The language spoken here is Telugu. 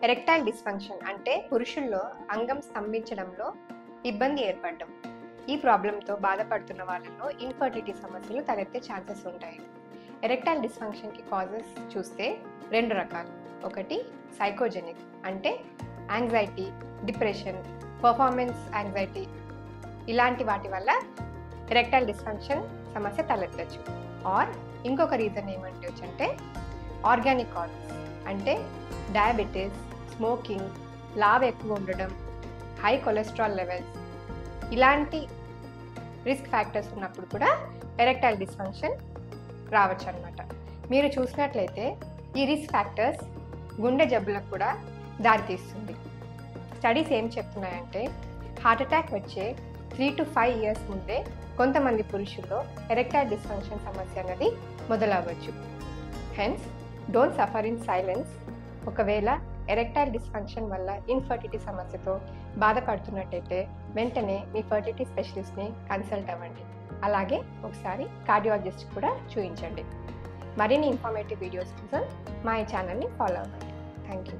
ఎరెక్టైల్ డిస్ఫంక్షన్ అంటే పురుషుల్లో అంగం స్తంభించడంలో ఇబ్బంది ఏర్పడడం. ఈ ప్రాబ్లంతో బాధపడుతున్న వాళ్ళలో ఇన్ఫర్టిలిటీ సమస్యలు తలెత్తే ఛాన్సెస్ ఉంటాయి. ఎరెక్టైల్ డిస్ఫంక్షన్కి కాజెస్ చూస్తే 2 రకాలు. ఒకటి సైకోజెనిక్ అంటే యాంగ్జైటీ, డిప్రెషన్, పర్ఫార్మెన్స్ యాంగ్జైటీ ఇలాంటి వాటి వల్ల ఎరెక్టైల్ డిస్ఫంక్షన్ సమస్య తలెత్తచ్చు. ఆర్ ఇంకొక రీజన్ ఏమంటే ఆర్గానిక్ కాజెస్ అంటే డయాబెటీస్, స్మోకింగ్, లావ్ ఎక్కువ ఉండడం, హై కొలెస్ట్రాల్ లెవెల్స్ ఇలాంటి రిస్క్ ఫ్యాక్టర్స్ ఉన్నప్పుడు కూడా ఎరెక్టైల్ డిస్ఫంక్షన్ రావచ్చు అన్నమాట. మీరు చూసినట్లయితే ఈ రిస్క్ ఫ్యాక్టర్స్ గుండె జబ్బులకు కూడా దారితీస్తుంది. స్టడీస్ ఏం చెప్తున్నాయంటే హార్ట్ అటాక్ వచ్చే 3 to 5 years ముందే కొంతమంది పురుషుల్లో ఎరెక్టైల్ డిస్ఫంక్షన్ సమస్య అనేది మొదలవ్వచ్చు. Hence don't suffer in silence. ఒకవేళ ఎరెక్టైల్ డిస్ఫంక్షన్ వల్ల ఇన్ఫర్టిలిటీ సమస్యతో బాధపడుతున్నట్టయితే వెంటనే మీ ఫర్టిలిటీ స్పెషలిస్ట్ని కన్సల్ట్ అవ్వండి. అలాగే ఒకసారి కార్డియాలజిస్ట్ కూడా చూపించండి. మరిన్ని ఇన్ఫర్మేటివ్ వీడియోస్ కోసం మా ఈ ఛానల్ని ఫాలో అవ్వండి. Thank you.